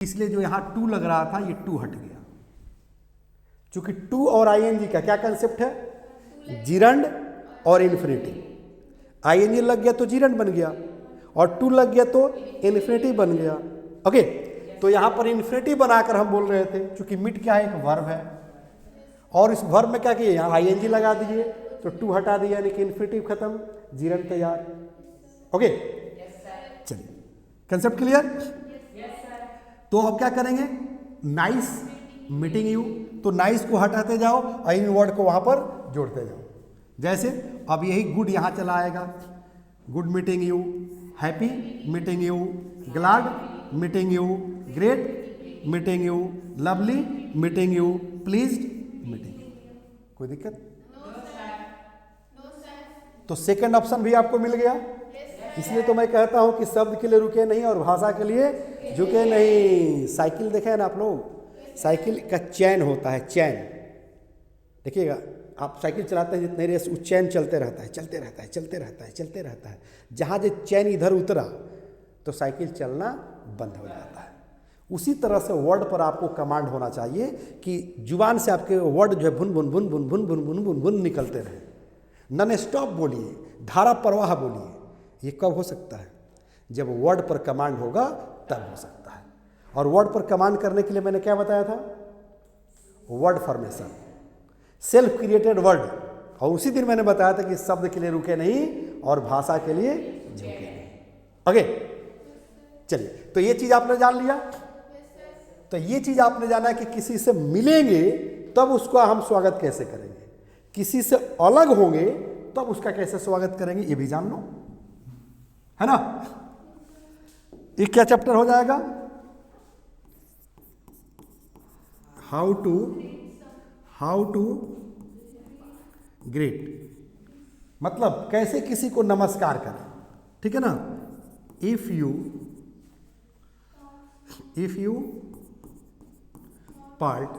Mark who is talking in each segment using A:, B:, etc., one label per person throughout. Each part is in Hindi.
A: इसलिए जो यहां टू लग रहा था ये टू हट गया, क्योंकि टू और आईएनजी का क्या कंसेप्ट है, जिरंड और इन्फिनिटी। आईएनजी लग गया तो जिरंड बन गया और टू लग गया तो इन्फिनिटी बन गया। ओके, तो यहां पर इन्फिनिटी बनाकर हम बोल रहे थे, क्योंकि मिट क्या है, एक वर्ब है, और इस वर्ब में क्या किए, यहाँ आईएनजी लगा दीजिए तो टू हटा दिया, यानी कि इन्फिनिटी खत्म, जिरंड तैयार। ओके, चलिए कंसेप्ट क्लियर। तो अब क्या करेंगे, नाइस मीटिंग यू, तो नाइस को हटाते जाओ और इन वर्ड को वहां पर जोड़ते जाओ। जैसे अब यही गुड यहां चला आएगा, good meeting you, happy meeting you, glad meeting you, great meeting you, lovely meeting you, pleased meeting you. कोई दिक्कत? तो सेकंड ऑप्शन भी आपको मिल गया। इसलिए तो मैं कहता हूं कि शब्द के लिए रुके नहीं और भाषा के लिए झुके नहीं। साइकिल देखे ना आप लोग, साइकिल का चैन होता है, चैन देखिएगा, आप साइकिल चलाते हैं जितने रेस, वो चैन चलते रहता है, चलते रहता है, चलते रहता है, चलते रहता है। जहाँ जो चैन इधर उतरा तो साइकिल चलना बंद हो जाता है। उसी तरह से वर्ड पर आपको कमांड होना चाहिए कि जुबान से आपके वर्ड जो है भुन भुन भुन भुन भुन भुन भुन भुन भुन निकलते रहे, नॉन स्टॉप बोलिए, धारा प्रवाह बोलिए। ये कब हो सकता है, जब वर्ड पर कमांड होगा तब हो सकता है। और वर्ड पर कमांड करने के लिए मैंने क्या बताया था, word formation, self created word. और उसी दिन मैंने बताया था कि शब्द के लिए रुके नहीं और भाषा के लिए झुके नहीं। ओके, चलिए, तो ये चीज आपने जान लिया। तो ये चीज आपने जाना कि किसी से मिलेंगे तब उसका हम स्वागत कैसे करेंगे, किसी से अलग होंगे तब उसका कैसे स्वागत करेंगे, ये भी जान लो, है ना। ये क्या चैप्टर हो जाएगा, हाउ टू ग्रीट, मतलब कैसे किसी को नमस्कार करें, ठीक है ना। If you part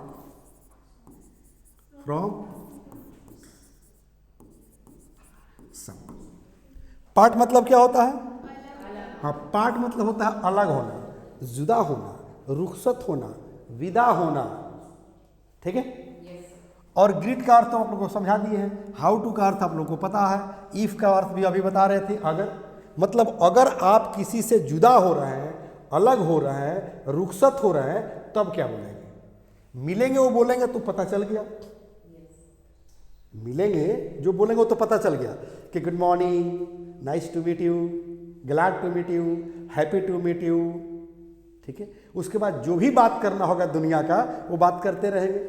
A: from some, part मतलब क्या होता है, हाँ, पार्ट मतलब होता है अलग होना, जुदा होना, रुखसत होना, विदा होना, ठीक है। और ग्रीट का अर्थ तो आप लोगों को समझा दिए हैं, हाउ टू का अर्थ आप लोगों को पता है, इफ का अर्थ भी अभी बता रहे थे, अगर, मतलब अगर आप किसी से जुदा हो रहे हैं, अलग हो रहे हैं, रुखसत हो रहे हैं, तब क्या बोलेंगे। मिलेंगे वो बोलेंगे तो पता चल गया, मिलेंगे जो बोलेंगे वो तो पता चल गया कि good morning, nice to meet you, glad to meet you, happy to meet you, ठीक है। उसके बाद जो भी बात करना होगा दुनिया का वो बात करते रहेंगे,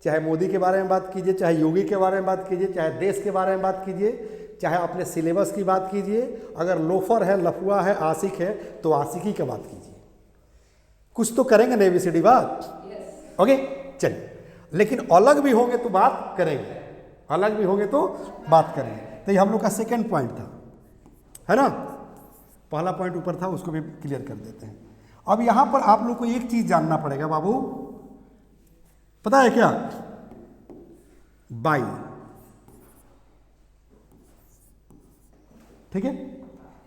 A: चाहे मोदी के बारे में बात कीजिए, चाहे योगी के बारे में बात कीजिए, चाहे देश के बारे में बात कीजिए, चाहे अपने सिलेबस की बात कीजिए। अगर लोफर है, लफुआ है, आशिक है तो आशिकी की बात कीजिए, कुछ तो करेंगे ना, ABCD बात। ओके, चलिए, लेकिन अलग भी होंगे तो बात करेंगे, अलग भी होंगे तो बात करेंगे। तो ये हम लोग का सेकेंड पॉइंट था, है ना। पहला पॉइंट ऊपर था, उसको भी क्लियर कर देते हैं। अब यहां पर आप लोग को एक चीज जानना पड़ेगा बाबू, पता है क्या, बाई, ठीक है।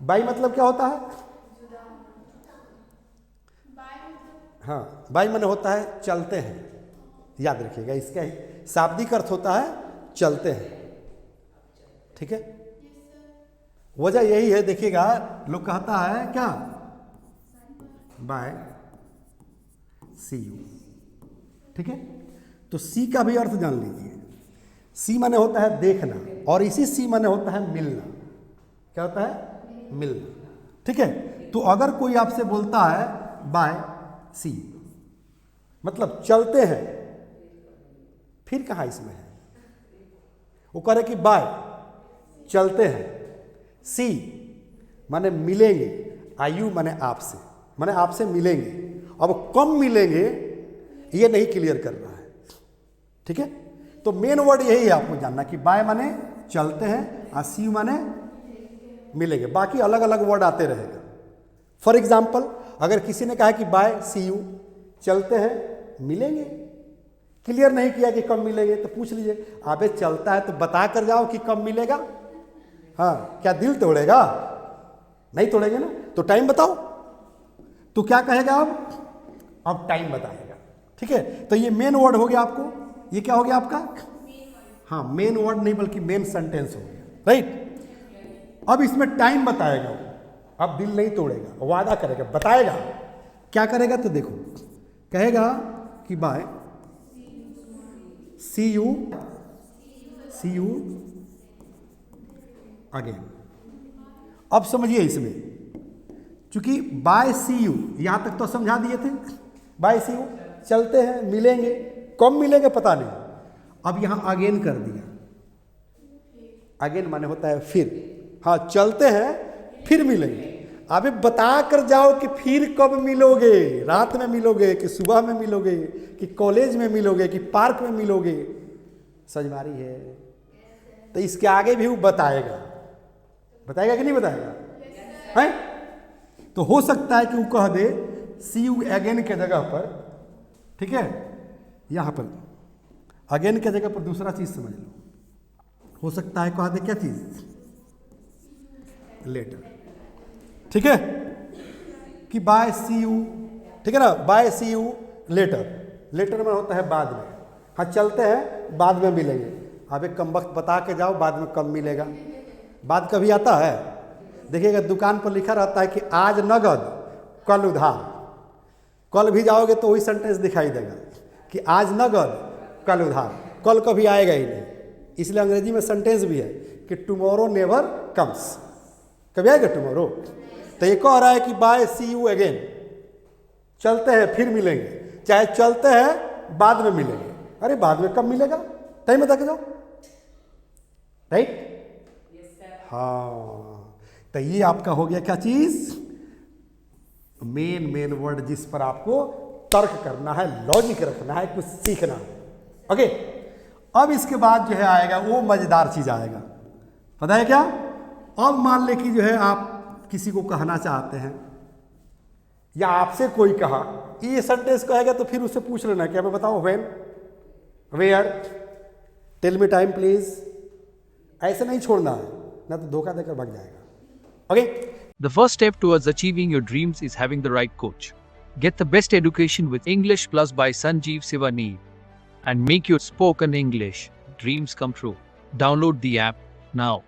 A: बाई मतलब क्या होता है, हाँ, बाई माने होता है चलते हैं, याद रखिएगा, इसका शाब्दिक अर्थ होता है चलते हैं, ठीक है। वजह यही है, देखिएगा, लोग कहता है क्या, बाय सी यू, ठीक है। तो सी का भी अर्थ जान लीजिए, सी माने होता है देखना, और इसी सी माने होता है मिलना। क्या होता है, मिलना, ठीक है। तो अगर कोई आपसे बोलता है बाय सी, मतलब चलते हैं, फिर कहाँ इसमें है, वो कह रहे कि बाय चलते हैं, सी माने मिलेंगे, आयु माने आपसे, माने आपसे मिलेंगे। अब कम मिलेंगे ये नहीं क्लियर कर रहा है, ठीक है। तो मेन वर्ड यही है आपको जानना कि बाय माने चलते हैं और सी माने मिलेंगे, बाकी अलग अलग वर्ड आते रहेगा। फॉर एग्जाम्पल, अगर किसी ने कहा कि बाय सी यू, चलते हैं मिलेंगे, क्लियर नहीं किया कि कब मिलेंगे, तो पूछ लीजिए, अबे चलता है तो बता कर जाओ कि कब मिलेगा, हाँ, क्या दिल तोड़ेगा, नहीं तोड़ेंगे ना, तो टाइम बताओ। तो क्या कहेगा अब, अब टाइम बताएगा। ठीक है, तो ये मेन वर्ड हो गया आपको, ये क्या हो गया आपका, हाँ मेन वर्ड नहीं बल्कि मेन सेंटेंस हो गया, राइट। अब इसमें टाइम बताएगा वो, अब दिल नहीं तोड़ेगा, वादा करेगा, बताएगा क्या करेगा। तो देखो कहेगा कि बाय, सी यू अगेन। अब समझिए इसमें, चूंकि बाय सी यू यहां तक तो समझा दिए थे, बाय सी यू चलते हैं, मिलेंगे, कब मिलेंगे पता नहीं, अब यहां अगेन कर दिया। अगेन माने होता है फिर, हाँ चलते हैं फिर मिलेंगे। अबे बता कर जाओ कि फिर कब मिलोगे, रात में मिलोगे कि सुबह में मिलोगे कि कॉलेज में मिलोगे कि पार्क में मिलोगे, समझ में आ रही है। तो इसके आगे भी वो बताएगा, बताएगा कि नहीं बताएगा, है? तो हो सकता है कि वो कह दे सी यू अगेन के जगह पर, ठीक है, यहां पर अगेन के जगह पर दूसरा चीज समझ लो, हो सकता है कह दे क्या चीज, लेटर, ठीक है, कि बाय सी यू, ठीक है ना, bye see you later, later में होता है बाद में, हाँ चलते हैं बाद में मिलेंगे। अब एक कम वक्त बता के जाओ बाद में कब मिलेगा, बाद कभी आता है, देखिएगा दुकान पर लिखा रहता है कि आज नगद कल उधार, कल भी जाओगे तो वही सेंटेंस दिखाई देगा कि आज नगद कल उधार, कल कभी आएगा ही नहीं, इसलिए अंग्रेजी में सेंटेंस भी है कि टुमारो नेवर कम्स, कभी आएगा टुमारो। तो ये कह रहा है कि बाय सी यू अगेन, चलते हैं फिर मिलेंगे, चाहे चलते हैं बाद में मिलेंगे। अरे बाद में कब मिलेगा, टाइम बता के जाओ, राइट। हाँ तो ये आपका हो गया क्या चीज, मेन वर्ड जिस पर आपको तर्क करना है, लॉजिक रखना है, कुछ सीखना है। ओके, अब इसके बाद जो है आएगा वो मजेदार चीज आएगा, पता है क्या। अब मान ले कि जो है आप किसी को कहना चाहते हैं या आपसे कोई कहा, ये सेंटेंस कहेगा तो फिर उससे पूछ लेना क्या, मैं बताऊं when, where, tell me time please, ऐसे नहीं छोड़ना है ना तो धोखा देकर भाग जाएगा। Okay,
B: The first step towards achieving your dreams is having the right coach. Get the best education with English Plus by Sanjeev Sivaneer and make your spoken English dreams come true. Download the app now.